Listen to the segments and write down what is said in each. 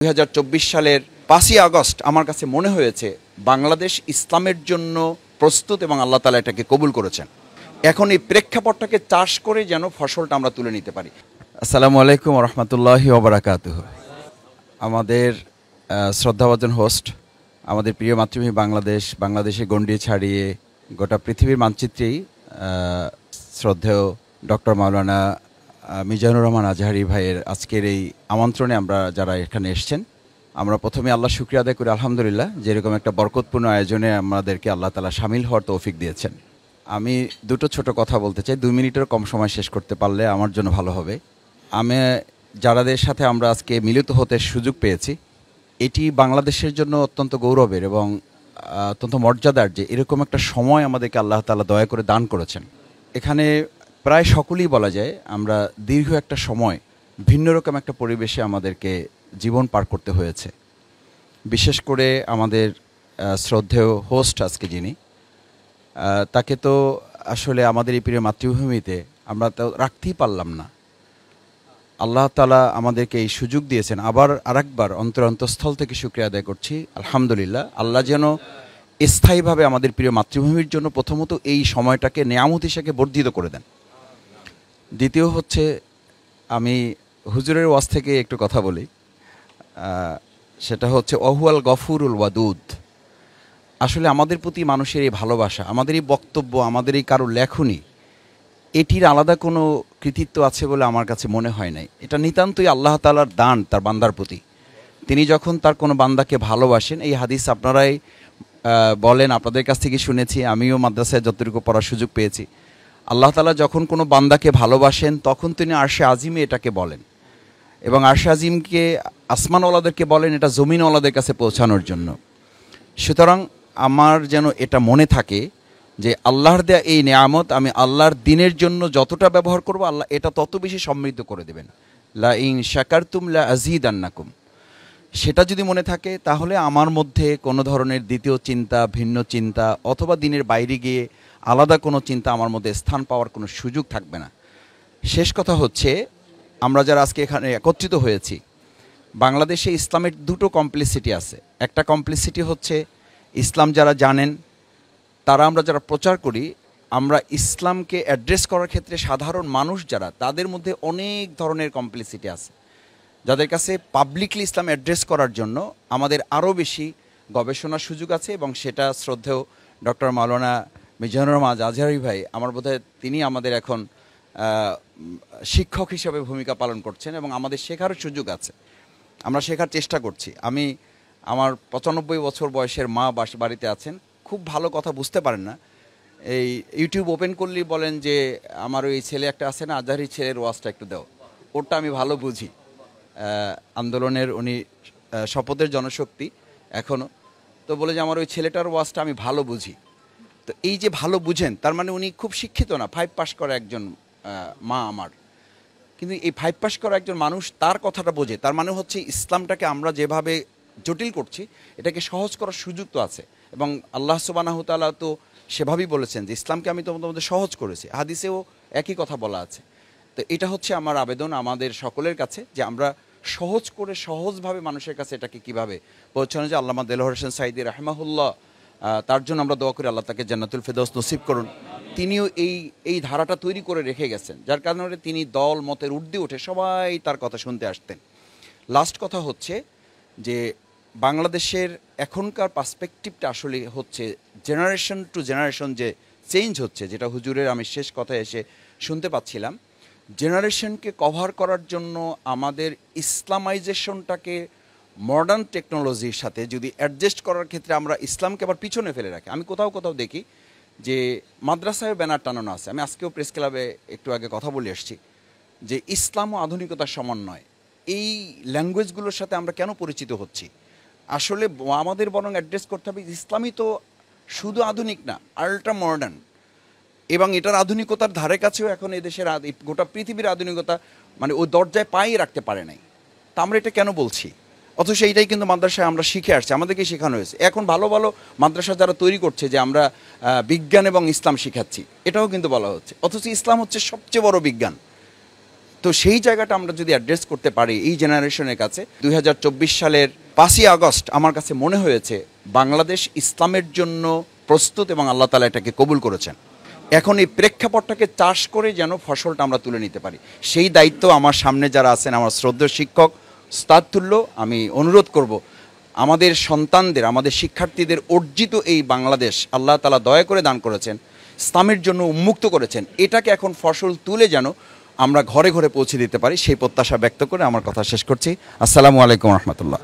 2024 সালের 5ই আগস্ট আমার কাছে মনে হয়েছে বাংলাদেশ ইসলামের জন্য প্রস্তুত এবং আল্লাহ তাআলা এটাকে কবুল করেছেন। এখন এই প্রেক্ষাপটটাকে চাষ করে যেন ফসলটা আমরা তুলে নিতে পারি। আসসালামু আলাইকুম ওয়া রাহমাতুল্লাহি ওয়া বারাকাতুহু। আমাদের শ্রদ্ধাভাজন হোস্ট, আমাদের প্রিয় মাতৃভূমি বাংলাদেশে গণ্ডি ছাড়িয়ে গোটা পৃথিবীর মানচিত্রেই শ্রদ্ধেয় ডক্টর মাওলানা মিজানুর রহমান আজহারি ভাইয়ের আজকের এই আমন্ত্রণে আমরা যারা এখানে এসেছেন, আমরা প্রথমে আল্লাহ শুকরিয়া আদায় করি আলহামদুলিল্লাহ, যেরকম একটা বরকতপূর্ণ আয়োজনে আমাদেরকে আল্লাহ তাআলা শামিল হওয়ার তৌফিক দিয়েছেন। আমি দুটো ছোট কথা বলতে চাই, 2 মিনিটের কম সময় শেষ করতে পারলে আমার জন্য ভালো হবে। আমি যারাদের সাথে আমরা আজকে মিলিত হতে সুযোগ পেয়েছি, এটি বাংলাদেশের জন্য অত্যন্ত গৌরবের এবং অত্যন্ত মর্যাদার যে এরকম একটা সময় আমাদেরকে আল্লাহ তাআলা দয়া করে দান করেছেন। এখানে প্রায় সকলেই বলা যায় আমরা দীর্ঘ একটা সময় ভিন্ন রকম একটা পরিবেশে আমাদেরকে জীবন পার করতে হয়েছে। বিশেষ করে আমাদের শ্রদ্ধেয় হোস্ট আজকে যিনি, তাকে তো আসলে আমাদের এই প্রিয় মাতৃভূমিতে আমরা তো রাখতেই পারলাম না। আল্লাহ তাআলা আমাদেরকে এই সুযোগ দিয়েছেন। আবার আরেকবার অন্তরস্থল থেকে শুকরিয়া আদায় করছি আলহামদুলিল্লাহ। আল্লাহ যেন স্থায়ীভাবে আমাদের প্রিয় মাতৃভূমির জন্য প্রথমত এই সময়টাকে নেয়ামত হিসেবে বর্ধিত করে দেন। দ্বিতীয় হচ্ছে, আমি হুজুরের ওয়াজ থেকে একটু কথা বলি, সেটা হচ্ছে অহুয়াল গফুরুল ওয়াদুদ। আসলে আমাদের প্রতি মানুষের এই ভালোবাসা, আমাদের এই বক্তব্য, আমাদের এই কারো লেখনী, এটির আলাদা কোনো কৃতিত্ব আছে বলে আমার কাছে মনে হয় নাই। এটা নিতান্তই আল্লাহ তাআলার দান তার বান্দার প্রতি। তিনি যখন তার কোনো বান্দাকে ভালোবাসেন, এই হাদিস আপনারাই বলেন, আপনাদের কাছ থেকে শুনেছি, আমিও মাদ্রাসায় যতটুকু পড়ার সুযোগ পেয়েছি, আল্লাহ তাআলা যখন কোনো বান্দাকে ভালোবাসেন তখন তিনি আরশে আজিমে এটাকে বলেন, এবং আরশে আজিমকে আসমানওয়ালাদেরকে বলেন এটা জমিনওয়ালাদের কাছে পৌঁছানোর জন্য। সুতরাং আমার যেন এটা মনে থাকে যে আল্লাহর দেয়া এই নেয়ামত আমি আল্লাহর দিনের জন্য যতটা ব্যবহার করব, আল্লাহ এটা তত বেশি সমৃদ্ধ করে দেবেন। লা ইন শাকারতুম লা আযীদান্নাকুম। সেটা যদি মনে থাকে তাহলে আমার মধ্যে কোনো ধরনের দ্বিতীয় চিন্তা, ভিন্ন চিন্তা অথবা দিনের বাইরে গিয়ে আলাদা কোনো চিন্তা আমার মধ্যে স্থান পাওয়ার কোনো সুযোগ থাকবে না। শেষ কথা হচ্ছে, আমরা যারা আজকে এখানে একত্রিত হয়েছি, বাংলাদেশে ইসলামের দুটো কমপ্লিসিটি আছে। একটা কমপ্লিসিটি হচ্ছে ইসলাম যারা জানেন তারা, আমরা যারা প্রচার করি, আমরা ইসলামকে অ্যাড্রেস করার ক্ষেত্রে সাধারণ মানুষ যারা, তাদের মধ্যে অনেক ধরনের কমপ্লিসিটি আছে, যাদের কাছে পাবলিকলি ইসলাম অ্যাড্রেস করার জন্য আমাদের আরও বেশি গবেষণার সুযোগ আছে। এবং সেটা শ্রদ্ধেয় ডক্টর মাওলানা মিজানুর রহমান আজহারি ভাই, আমার বোধহয় তিনি আমাদের এখন শিক্ষক হিসেবে ভূমিকা পালন করছেন এবং আমাদের শেখারও সুযোগ আছে, আমরা শেখার চেষ্টা করছি। আমার 95 বছর বয়সের মা বাড়িতে আছেন, খুব ভালো কথা বুঝতে পারেন না, এই ইউটিউব ওপেন করলেই বলেন যে আমার ওই ছেলে একটা আছে না, আজহারি ছেলের ওয়াজটা একটু দাও। ওটা আমি ভালো বুঝি, আন্দোলনের উনি শপথের জনশক্তি এখনও, তো বলে যে আমার ওই ছেলেটার ওয়াজটা আমি ভালো বুঝি। তো এই যে ভালো বুঝেন, তার মানে উনি খুব শিক্ষিত না, 5 পাস করা একজন মা আমার। কিন্তু এই 5 পাস করা একজন মানুষ তার কথাটা বোঝে, তার মানে হচ্ছে ইসলামটাকে আমরা যেভাবে জটিল করছি এটাকে সহজ করার সুযোগ তো আছে। এবং আল্লাহ সুবহানাহু ওয়া তাআলা তো সেভাবেই বলেছেন যে ইসলামকে আমি তোমাদের সহজ করেছি, হাদিসেও একই কথা বলা আছে। তো এটা হচ্ছে আমার আবেদন আমাদের সকলের কাছে, যে আমরা সহজ করে সহজভাবে মানুষের কাছে এটাকে কীভাবে পৌঁছানো যায়। আল্লামা দেলোয়ার হোসেন সাঈদী রাহিমাহুল্লাহ, তার জন্য আমরা দোয়া করি আল্লাহ তাকে জান্নাতুল ফেরদৌস নসিব করুন। তিনিও এই ধারাটা তৈরি করে রেখে গেছেন, যার কারণে তিনি দল মতের ঊর্ধ্বে উঠে সবাই তার কথা শুনতে আসতেন। লাস্ট কথা হচ্ছে যে বাংলাদেশের এখনকার পার্সপেক্টিভটা আসলে হচ্ছে জেনারেশন টু জেনারেশন যে চেঞ্জ হচ্ছে, যেটা হুজুরের আমি শেষ কথায় এসে শুনতে পাচ্ছিলাম, জেনারেশনকে কভার করার জন্য আমাদের ইসলামাইজেশনটাকে মডার্ন টেকনোলজির সাথে যদি অ্যাডজাস্ট করার ক্ষেত্রে আমরা ইসলামকে আবার পিছনে ফেলে রাখি। আমি কোথাও দেখি যে মাদ্রাসায় ব্যানার টানানো আছে, আমি আজকেও প্রেস ক্লাবে একটু আগে কথা বলে এসেছি যে ইসলাম ও আধুনিকতার সমন্বয়। এই ল্যাঙ্গুয়েজগুলোর সাথে আমরা কেন পরিচিত হচ্ছি? আসলে আমাদের বরং অ্যাড্রেস করতে হবে ইসলামই তো শুধু আধুনিক না, আল্ট্রা মডার্ন, এবং এটার আধুনিকতার ধারে কাছেও এখন এদেশের গোটা পৃথিবীর আধুনিকতা মানে ওই দরজায় পাই রাখতে পারে নাই। তা আমরা এটা কেন বলছি? অথচ এইটাই কিন্তু মাদ্রাসায় আমরা শিখে আসছি, আমাদেরকে শেখানো হয়েছে। এখন ভালো ভালো মাদ্রাসা যারা তৈরি করছে যে আমরা বিজ্ঞান এবং ইসলাম শিখাচ্ছি, এটাও কিন্তু বলা হচ্ছে, অথচ ইসলাম হচ্ছে সবচেয়ে বড় বিজ্ঞান। তো সেই জায়গাটা আমরা যদি অ্যাড্রেস করতে পারি এই জেনারেশনের কাছে, 2024 সালের 5ই আগস্ট আমার কাছে মনে হয়েছে বাংলাদেশ ইসলামের জন্য প্রস্তুত এবং আল্লাহ তাআলা এটাকে কবুল করেছেন। এখন এই প্রেক্ষাপটটাকে চাষ করে যেন ফসলটা আমরা তুলে নিতে পারি, সেই দায়িত্ব আমার সামনে যারা আছেন, আমার শ্রদ্ধেয় শিক্ষক উস্তাদ তুল্য, আমি অনুরোধ করব আমাদের সন্তানদের, আমাদের শিক্ষার্থীদের অর্জিত এই বাংলাদেশ আল্লাহ তাআলা দয়া করে দান করেছেন, ইসলামের জন্য উন্মুক্ত করেছেন, এটাকে এখন ফসল তুলে যেন আমরা ঘরে ঘরে পৌঁছে দিতে পারি, সেই প্রত্যাশা ব্যক্ত করে আমার কথা শেষ করছি। আসসালামু আলাইকুম রহমতুল্লাহ।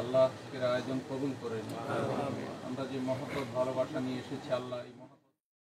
আল্লাহ আজকের আয়োজন কবুল করেন। আমরা যে মহব্বত ভালোবাসা নিয়ে এসেছি, আল্লাহ